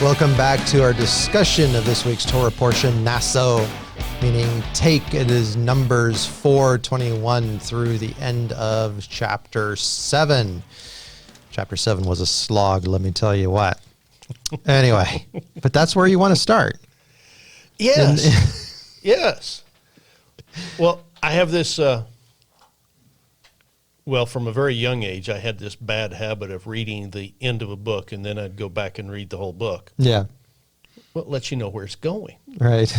Welcome back to our discussion of this week's Torah portion, Nasso, meaning take. It is Numbers 4:21 through the end of chapter 7. Chapter 7 was a slog, let me tell you what. Anyway, but that's where you want to start. Yes. Yes. Well, I have this, from a very young age, I had this bad habit of reading the end of a book, and then I'd go back and read the whole book. Yeah. Well, it lets you know where it's going. Right.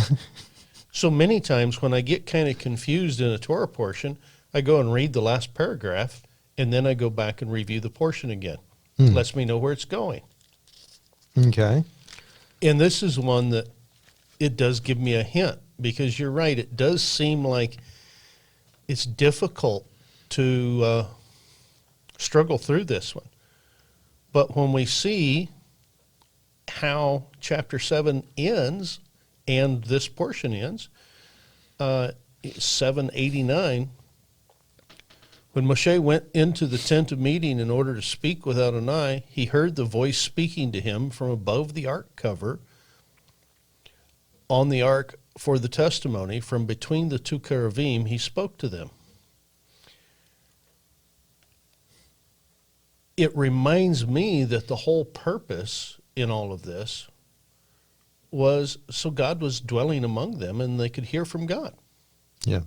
So many times when I get kind of confused in a Torah portion, I go and read the last paragraph, and then I go back and review the portion again. It lets me know where it's going. Okay. And this is one that it does give me a hint, because you're right, it does seem like it's difficult to struggle through this one. But when we see how chapter 7 ends and this portion ends, 7:89, when Moshe went into the tent of meeting in order to speak with Adonai, he heard the voice speaking to him from above the ark cover on the ark for the testimony. From between the two cherubim, he spoke to them. It reminds me that the whole purpose in all of this was so God was dwelling among them and they could hear from God. Yeah.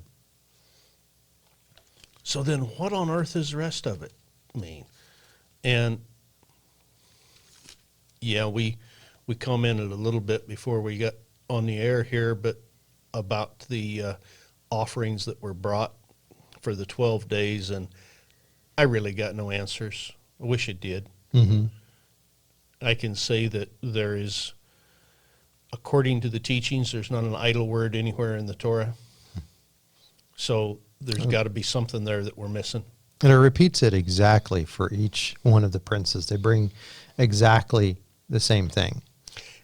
So then what on earth does the rest of it mean? And yeah, we commented a little bit before we got on the air here, but about the offerings that were brought for the 12 days, and I really got no answers. I wish it did. Mm-hmm. I can say that there is, according to the teachings, there's not an idle word anywhere in the Torah. So there's got to be something there that we're missing. And it repeats it exactly for each one of the princes. They bring exactly the same thing.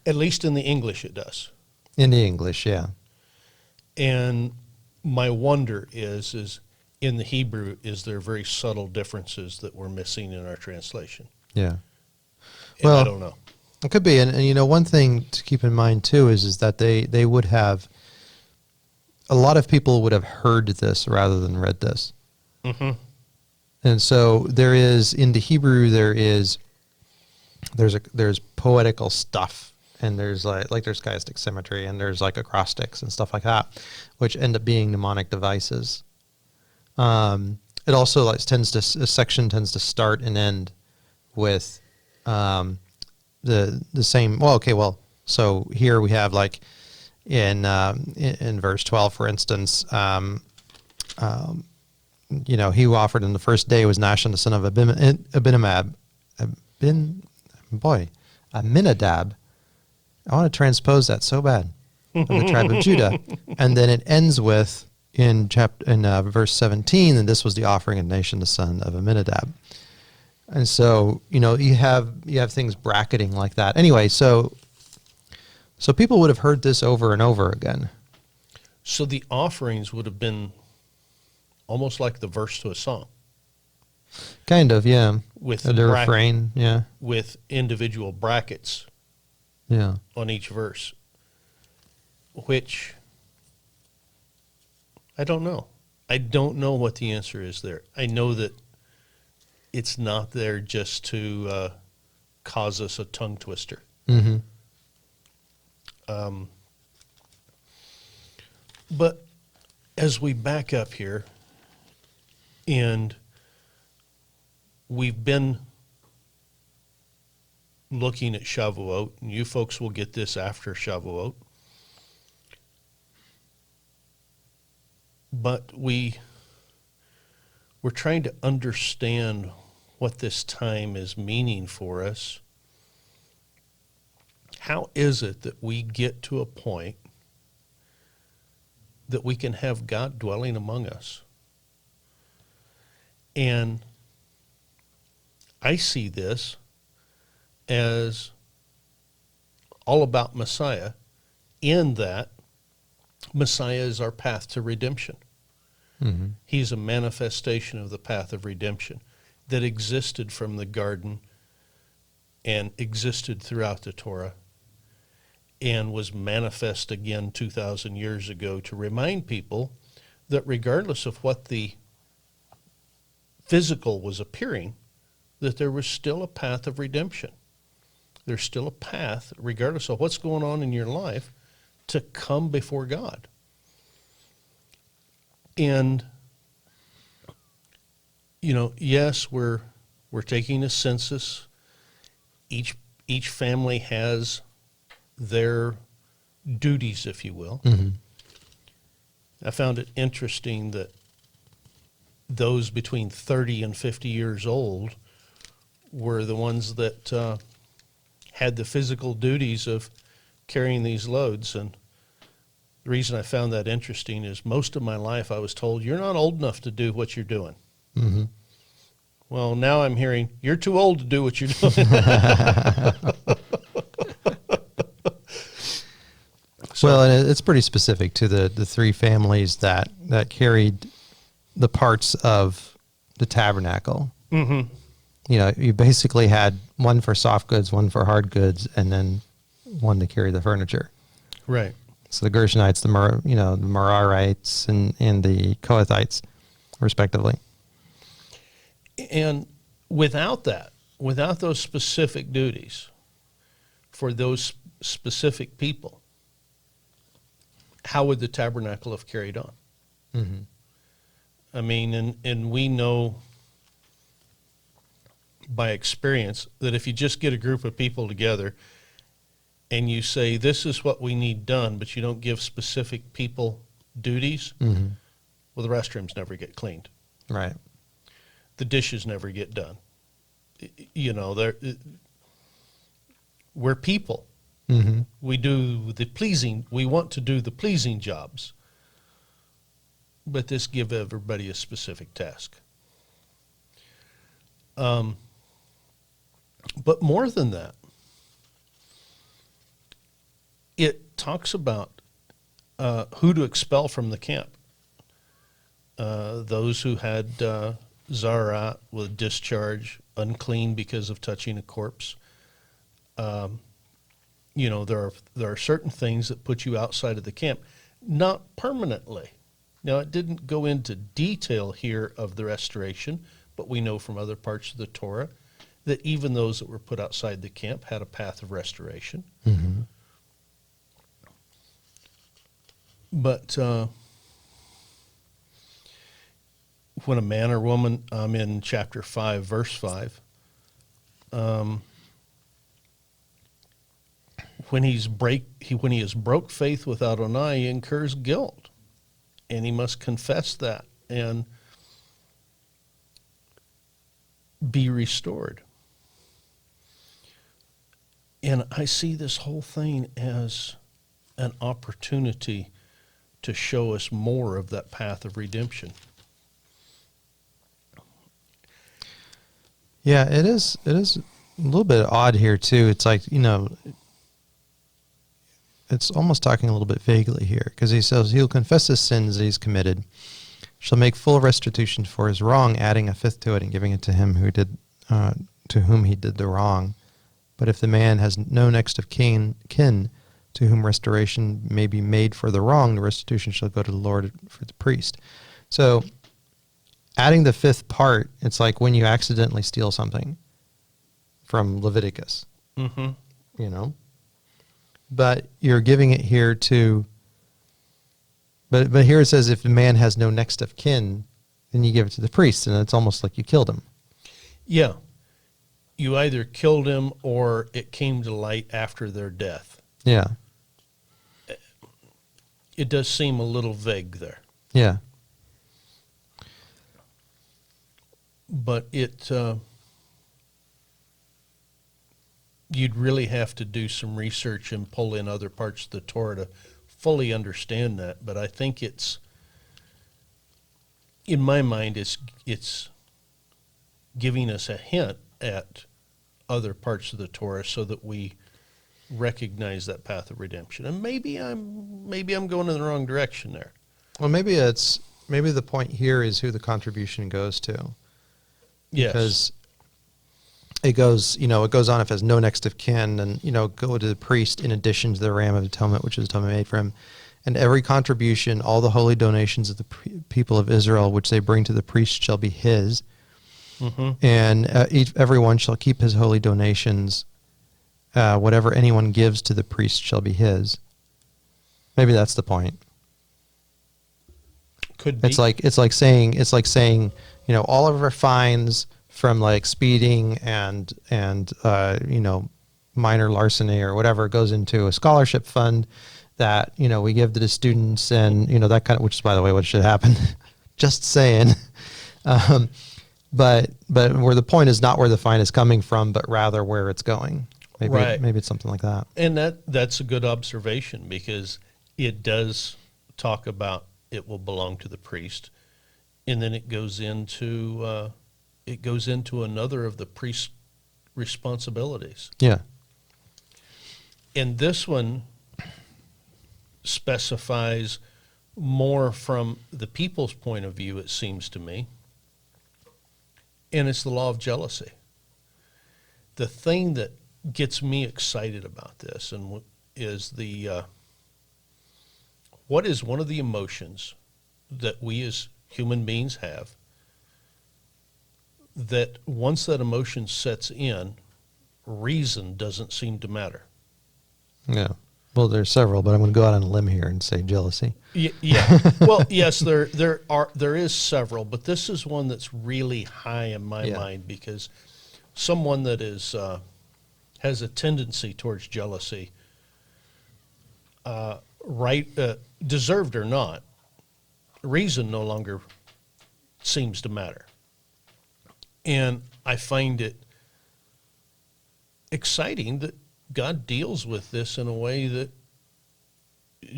At least in the English it does. In the English, yeah. And my wonder is in the Hebrew, is there very subtle differences that we're missing in our translation? Yeah. And I don't know. It could be. And you know, one thing to keep in mind, too, is that they would have, a lot of people would have heard this rather than read this. Mm-hmm. And so there is, in the Hebrew, there's poetical stuff. And there's like there's chiastic symmetry, and there's like acrostics and stuff like that, which end up being mnemonic devices. It also a section tends to start and end with the same. So here we have like in verse 12, for instance, he who offered in the first day was Nahshon, the son of Aminadab. I want to transpose that so bad. Of the tribe of Judah. And then it ends with, in verse 17, and this was the offering of Nahshon, the son of Aminadab. And so, you have things bracketing like that. Anyway, so people would have heard this over and over again. So the offerings would have been almost like the verse to a song. Kind of, yeah. With the refrain, yeah. With individual brackets. Yeah. On each verse, which I don't know. I don't know what the answer is there. I know that it's not there just to cause us a tongue twister. Mm-hmm. But as we back up here, and we've been looking at Shavuot, and you folks will get this after Shavuot. But we're trying to understand what this time is meaning for us. How is it that we get to a point that we can have God dwelling among us? And I see this as all about Messiah, in that Messiah is our path to redemption. Mm-hmm. He's a manifestation of the path of redemption that existed from the garden and existed throughout the Torah and was manifest again 2,000 years ago to remind people that regardless of what the physical was appearing, that there was still a path of redemption. There's still a path, regardless of what's going on in your life, to come before God. And, you know, yes, we're taking a census. Each family has their duties, if you will. Mm-hmm. I found it interesting that those between 30 and 50 years old were the ones that had the physical duties of carrying these loads. And the reason I found that interesting is most of my life I was told, you're not old enough to do what you're doing. Mm-hmm. Well, now I'm hearing, you're too old to do what you're doing. Well, and it's pretty specific to the three families that carried the parts of the tabernacle. Mm-hmm. You know, you basically had one for soft goods, one for hard goods, and then one to carry the furniture. Right. So the Gershonites, the Merarites, and the Kohathites, respectively. And without those specific duties for those specific people, how would the tabernacle have carried on? Mm-hmm. I mean, and we know by experience that if you just get a group of people together and you say, this is what we need done, but you don't give specific people duties, Mm-hmm. well, the restrooms never get cleaned. Right. The dishes never get done. You know, we're people. Mm-hmm. We want to do the pleasing jobs, but this give everybody a specific task. But more than that, it talks about who to expel from the camp. Those who had zarat with discharge, unclean because of touching a corpse. You know, there are certain things that put you outside of the camp, not permanently. Now, it didn't go into detail here of the restoration, but we know from other parts of the Torah that even those that were put outside the camp had a path of restoration. Mm-hmm. But when a man or woman, I'm in chapter 5, verse 5, when he has broke faith with Adonai, he incurs guilt, and he must confess that and be restored. And I see this whole thing as an opportunity to show us more of that path of redemption. Yeah, it is a little bit odd here too. It's like, you know, it's almost talking a little bit vaguely here, because he says he'll confess his sins that he's committed, shall make full restitution for his wrong, adding a fifth to it and giving it to him who did to whom he did the wrong. But if the man has no next of kin to whom restoration may be made for the wrong, the restitution shall go to the Lord for the priest. So adding the fifth part, it's like when you accidentally steal something from Leviticus, Mm-hmm. you know, but you're giving it here to, but here it says if the man has no next of kin, then you give it to the priest, and it's almost like you killed him. Yeah. You either killed him or it came to light after their death. Yeah. It does seem a little vague there. Yeah. But you'd really have to do some research and pull in other parts of the Torah to fully understand that. But I think it's, in my mind, it's giving us a hint at other parts of the Torah so that we recognize that path of redemption. And maybe I'm going in the wrong direction there. Well, maybe the point here is who the contribution goes to. Yes. Because it goes, it goes on, if it has no next of kin, and, go to the priest in addition to the ram of atonement, which is atonement made for him. And every contribution, all the holy donations of the people of Israel, which they bring to the priest, shall be his. Mm-hmm. And everyone shall keep his holy donations. Whatever anyone gives to the priest shall be his. Maybe that's the point. Could be. It's like saying, all of our fines from like speeding and minor larceny or whatever goes into a scholarship fund that, we give to the students, and, that kind of, which is, by the way, what should happen. Just saying. But where the point is not where the fine is coming from, but rather where it's going. Maybe, right. Maybe it's something like that. And that's a good observation, because it does talk about it will belong to the priest. And then it goes into another of the priest's responsibilities. Yeah. And this one specifies more from the people's point of view, it seems to me. And it's the law of jealousy. The thing that gets me excited about this is what is one of the emotions that we as human beings have that once that emotion sets in, reason doesn't seem to matter? Yeah. Well, there's several, but I'm going to go out on a limb here and say jealousy. Yeah. Well, yes, there is several, but this is one that's really high in my mind, because someone that is has a tendency towards jealousy, deserved or not, reason no longer seems to matter. And I find it exciting that God deals with this in a way that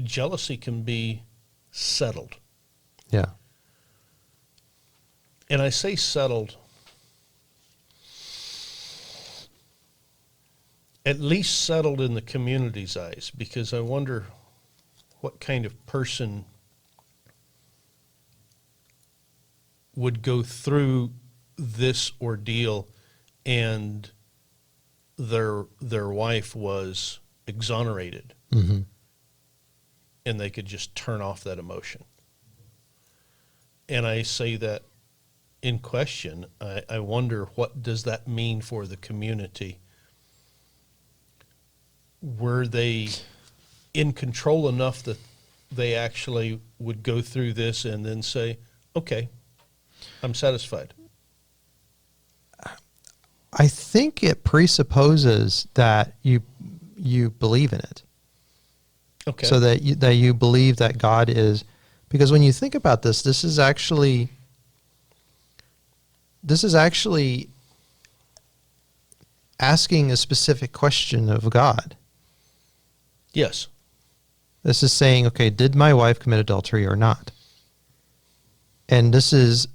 jealousy can be settled. Yeah. And I say settled, at least settled in the community's eyes, because I wonder what kind of person would go through this ordeal and their wife was exonerated, mm-hmm. and they could just turn off that emotion. And I say that in question. I wonder, what does that mean for the community? Were they in control enough that they actually would go through this and then say, okay, I'm satisfied? I think it presupposes that you believe in it. Okay. So that you believe that God is, because when you think about this, this is actually asking a specific question of God. Yes. This is saying, okay, did my wife commit adultery or not? And this is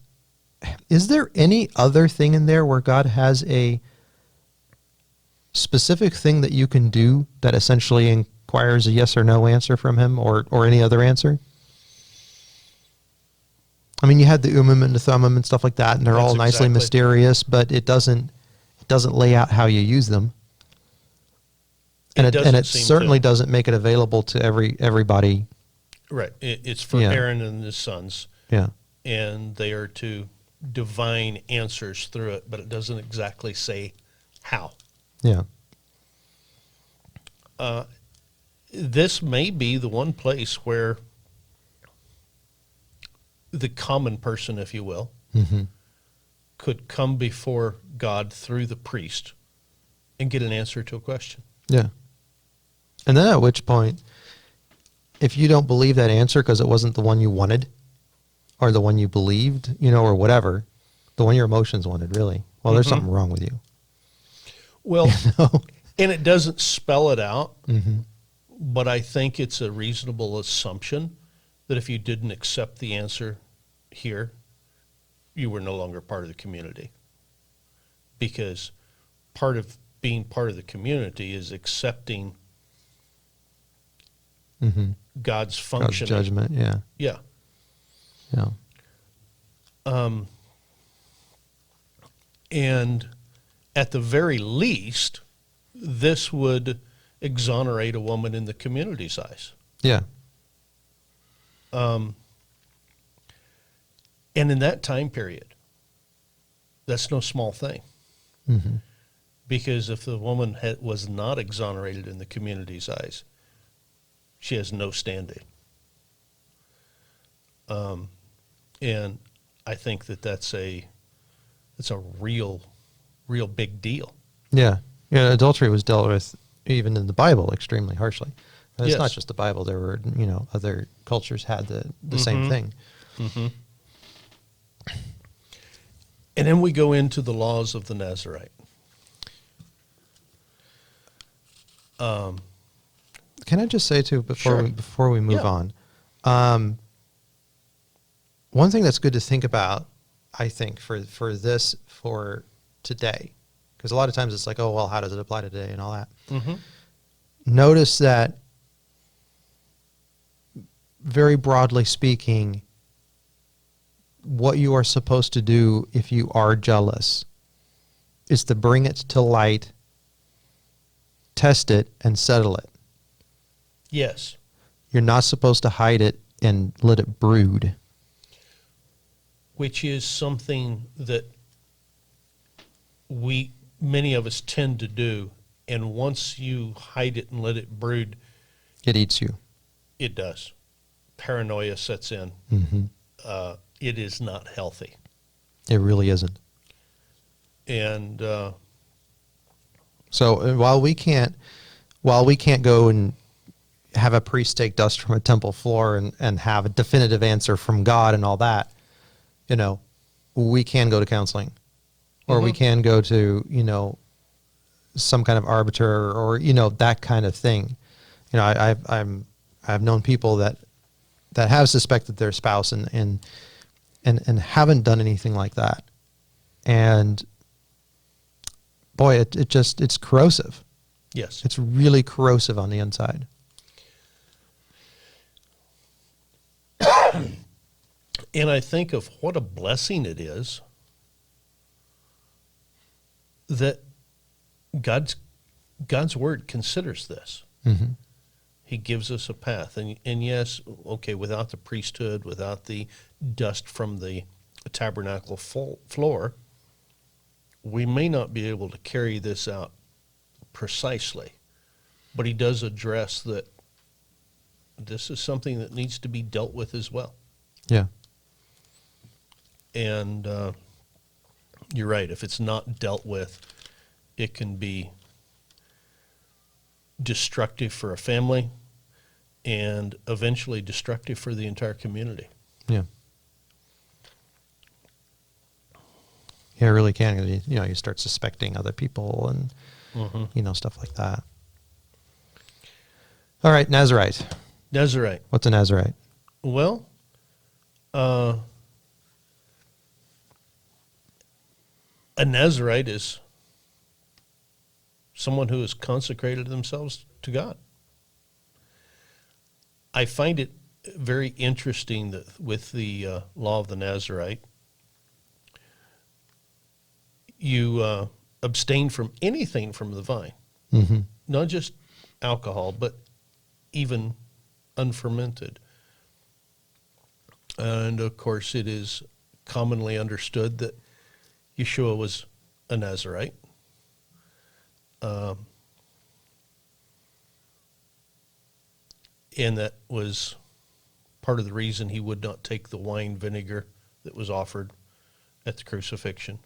there any other thing in there where God has a specific thing that you can do that essentially inquires a yes or no answer from him, or any other answer? I mean, you had the and the thummim and stuff like that, and they're all nicely mysterious, but it doesn't lay out how you use them. And it certainly doesn't make it available to everybody. Right. It's for Aaron and his sons. Yeah. And they are to divine answers through it, but it doesn't exactly say how. Yeah. This may be the one place where the common person, if you will, mm-hmm. could come before God through the priest and get an answer to a question. Yeah. And then at which point, if you don't believe that answer because it wasn't the one you wanted, or the one you believed, or whatever, the one your emotions wanted, really, well, there's something wrong with you. Well, and it doesn't spell it out, mm-hmm. but I think it's a reasonable assumption that if you didn't accept the answer here, you were no longer part of the community. Because part of being part of the community is accepting mm-hmm. God's functioning. God's judgment, yeah. Yeah. Yeah. And at the very least, this would exonerate a woman in the community's eyes. Yeah. And in that time period, that's no small thing. Mm-hmm. Because if the woman was not exonerated in the community's eyes, she has no standing. And I think that's a real big deal. Yeah. Yeah. Adultery was dealt with even in the Bible extremely harshly. But it's Yes. not just the Bible. There were, other cultures had the same thing. Mm-hmm. And then we go into the laws of the Nazarite. Can I just say too Sure. before we move on, one thing that's good to think about, I think for today, because a lot of times it's like, oh well, how does it apply today and all that. Mm-hmm. Notice that, very broadly speaking, what you are supposed to do if you are jealous is to bring it to light, test it, and settle it. Yes. You're not supposed to hide it and let it brood. Which is something that many of us tend to do. And once you hide it and let it brood, It eats you. it does. Paranoia sets in. Mm-hmm. It is not healthy. It really isn't. And So while we can't go and have a priest take dust from a temple floor and have a definitive answer from God and all that, we can go to counseling, or we can go to, some kind of arbiter or, that kind of thing. I've known people that have suspected their spouse and haven't done anything like that. And boy, it's corrosive. yes. It's really corrosive on the inside. And I think of what a blessing it is that God's word considers this. Mm-hmm. He gives us a path. And yes, okay, without the priesthood, without the dust from the tabernacle floor, we may not be able to carry this out precisely. But he does address that this is something that needs to be dealt with as well. Yeah. And you're right. If it's not dealt with, it can be destructive for a family and eventually destructive for the entire community. Yeah. Yeah, it really can. You start suspecting other people and, stuff like that. All right, Nazarite. Nazarite. What's a Nazarite? Well, a Nazarite is someone who has consecrated themselves to God. I find it very interesting that with the law of the Nazarite, you abstain from anything from the vine, Mm-hmm. not just alcohol, but even unfermented. And of course, it is commonly understood that Yeshua was a Nazarite. And that was part of the reason he would not take the wine vinegar that was offered at the crucifixion,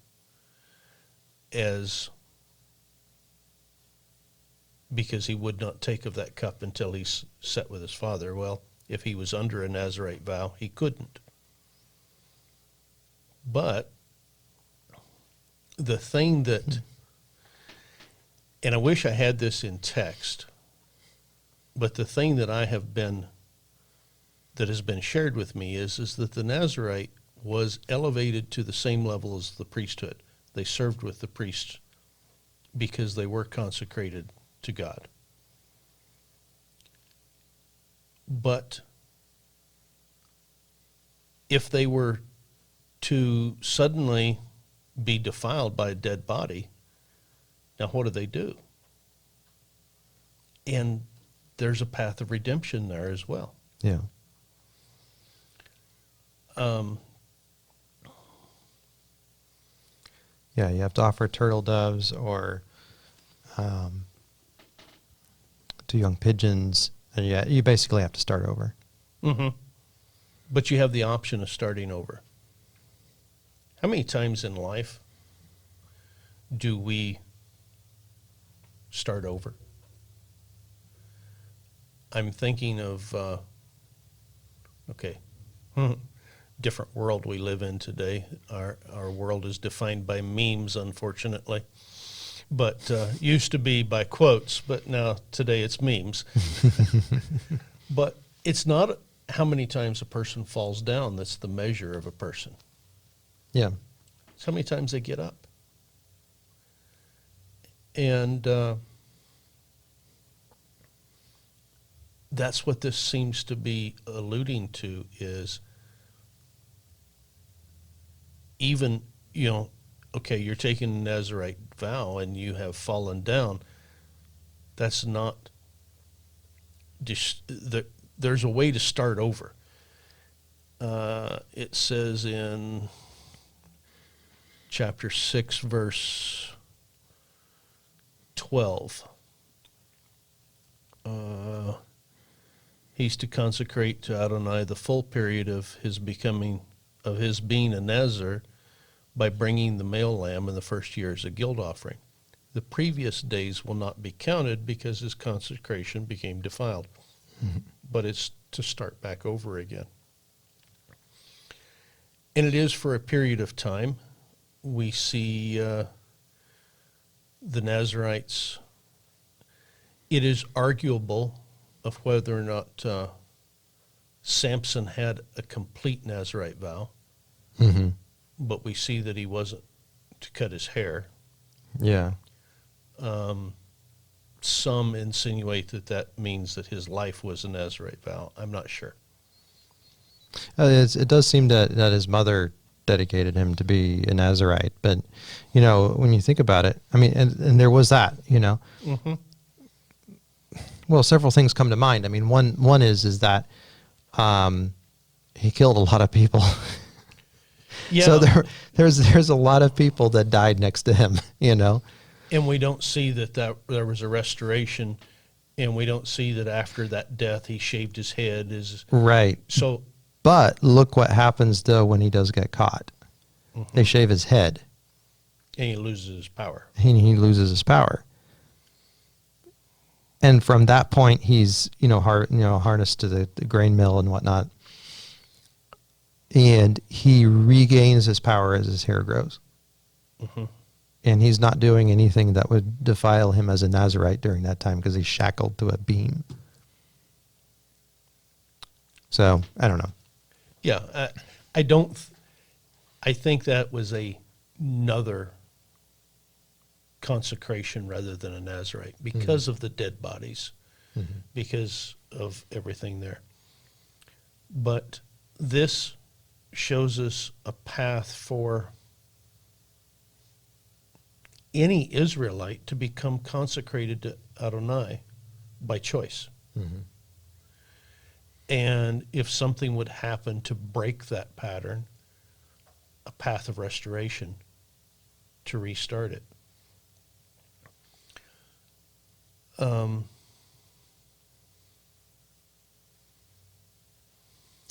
because he would not take of that cup until he's set with his Father. Well, if he was under a Nazarite vow, he couldn't. But the thing that, and I wish I had this in text, but the thing that that has been shared with me is that the Nazarite was elevated to the same level as the priesthood. They served with the priests because they were consecrated to God. But if they were to suddenly be defiled by a dead body, Now, what do? And there's a path of redemption there as well. Yeah. Yeah, you have to offer turtle doves or 2 young pigeons, and yeah, you basically have to start over. Mm-hmm. But you have the option of starting over. How many times in life do we start over? I'm thinking of, different world we live in today. Our world is defined by memes, unfortunately. But used to be by quotes, but now today it's memes. But it's not how many times a person falls down that's the measure of a person. Yeah. It's how many times they get up. And that's what this seems to be alluding to, is even, you're taking a Nazirite vow and you have fallen down. That's not, there's a way to start over. It says in chapter 6, verse 12, he's to consecrate to Adonai the full period of his being a Nazir by bringing the male lamb in the first year as a guilt offering. The previous days will not be counted because his consecration became defiled. Mm-hmm. But it's to start back over again. And it is for a period of time. We see the Nazirites. It is arguable of whether or not Samson had a complete Nazirite vow. Mm-hmm. But we see that he wasn't to cut his hair. Yeah. Some insinuate that means that his life was a Nazirite vow. I'm not sure. It does seem that his mother dedicated him to be a Nazirite. But, when you think about it, I mean, and there was that, Mm-hmm. Well, several things come to mind. I mean, one is that he killed a lot of people. Yeah. So there's a lot of people that died next to him, And we don't see that there was a restoration, and we don't see that after that death he shaved his head. Right. So, but look what happens though when he does get caught. Mm-hmm. They shave his head, and he loses his power. He loses his power. And from that point, he's harnessed to the grain mill and whatnot. And he regains his power as his hair grows. Mm-hmm. And he's not doing anything that would defile him as a Nazirite during that time because he's shackled to a beam. So, I don't know. Yeah, I think that was another consecration rather than a Nazirite because of the dead bodies, because of everything there. But this shows us a path for any Israelite to become consecrated to Adonai by choice. Mm-hmm. And if something would happen to break that pattern, a path of restoration to restart it.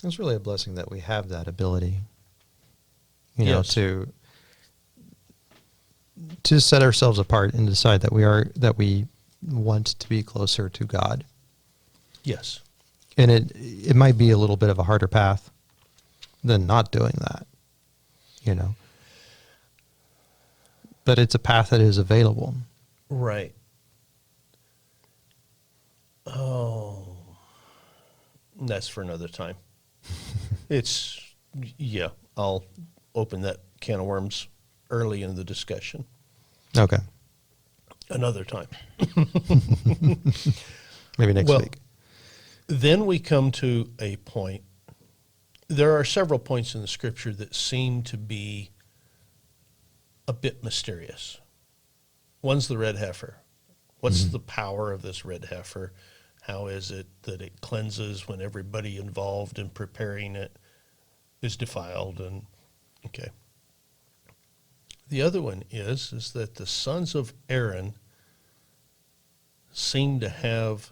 It's really a blessing that we have that ability, yes. to set ourselves apart and decide that we want to be closer to God. Yes. And it might be a little bit of a harder path than not doing that, But it's a path that is available. Right. Oh, that's for another time. I'll open that can of worms early in the discussion. Okay. Another time. Maybe next week. Then we come to a point. There are several points in the scripture that seem to be a bit mysterious. One's the red heifer. What's the power of this red heifer? How is it that it cleanses when everybody involved in preparing it is defiled? And okay. The other one is that the sons of Aaron seem to have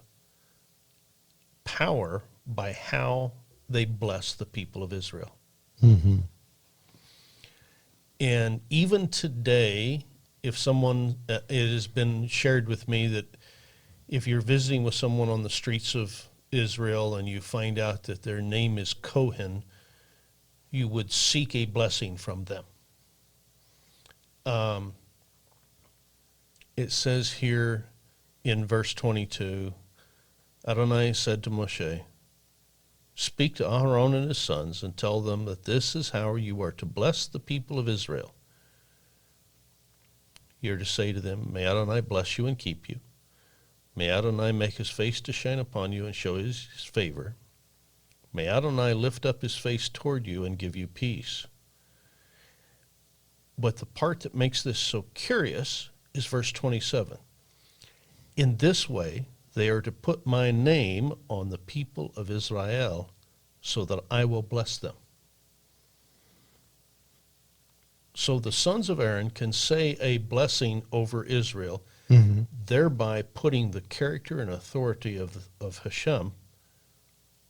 power by how they bless the people of Israel. Mm-hmm. And even today, if someone, it has been shared with me that if you're visiting with someone on the streets of Israel and you find out that their name is Cohen, you would seek a blessing from them. It says here in verse 22, Adonai said to Moshe, speak to Aaron and his sons and tell them that this is how you are to bless the people of Israel. You're to say to them, may Adonai bless you and keep you. May Adonai make his face to shine upon you and show his favor. May Adonai lift up his face toward you and give you peace. But the part that makes this so curious is verse 27. In this way, they are to put my name on the people of Israel so that I will bless them. So the sons of Aaron can say a blessing over Israel, thereby putting the character and authority of Hashem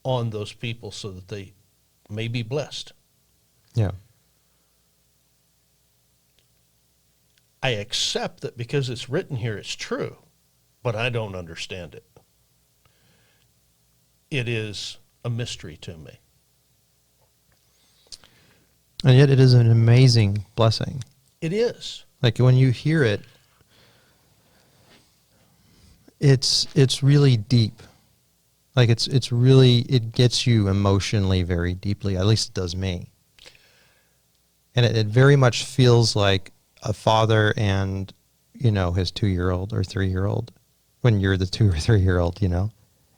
on those people so that they may be blessed. Yeah. I accept that because it's written here, it's true, but I don't understand it. It is a mystery to me. And yet it is an amazing blessing. It is. Like when you hear it, it's really deep. Like it's really, it gets you emotionally very deeply. At least it does me. And it very much feels like a father and, you know, his 2-year-old or 3-year-old when you're the 2 or 3-year-old, you know,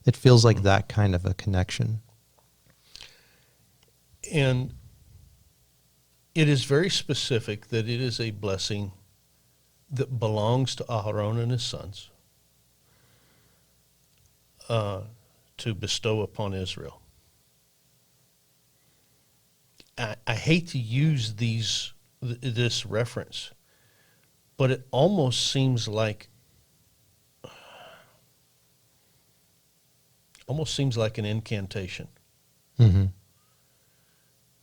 it feels like that kind of a connection. And it is very specific that it is a blessing that belongs to Aaron and his sons to bestow upon Israel. I hate to use this reference, but it almost seems like an incantation. Mm-hmm.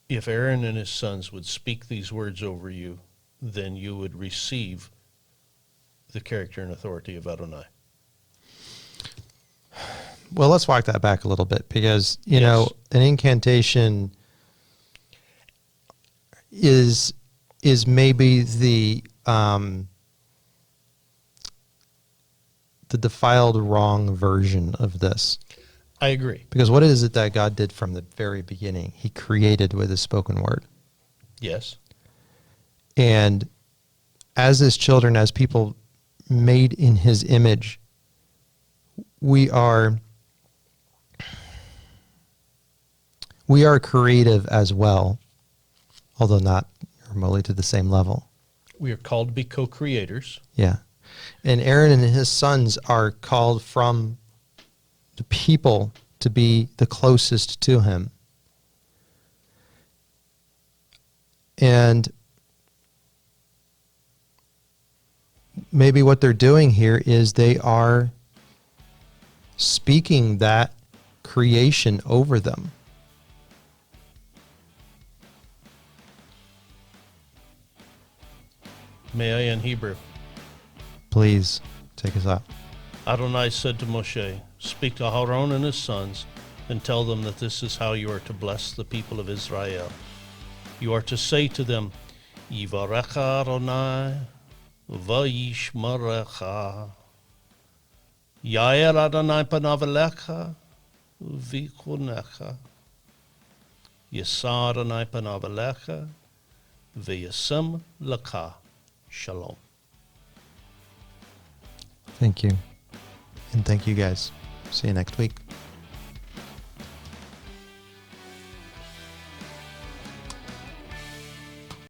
If Aaron and his sons would speak these words over you, then you would receive the character and authority of Adonai. Well, let's walk that back a little bit because, you know, an incantation is maybe the defiled wrong version of this. I agree. Because what is it that God did from the very beginning? He created with his spoken word. Yes. And as his children, as people made in his image, we are creative as well, although not remotely to the same level. We are called to be co-creators. Yeah. And Aaron and his sons are called from the people to be the closest to him. And maybe what they're doing here is they are speaking that creation over them. May I in Hebrew? Please take us out. Adonai said to Moshe, speak to Aaron and his sons and tell them that this is how you are to bless the people of Israel. You are to say to them, Yivarecha Adonai v'yishmarecha. Yair Adonai panav elecha v'yichunecha. Yisa Adonai panav elecha v'yasem lecha. Shalom. Thank you. And thank you guys. See you next week.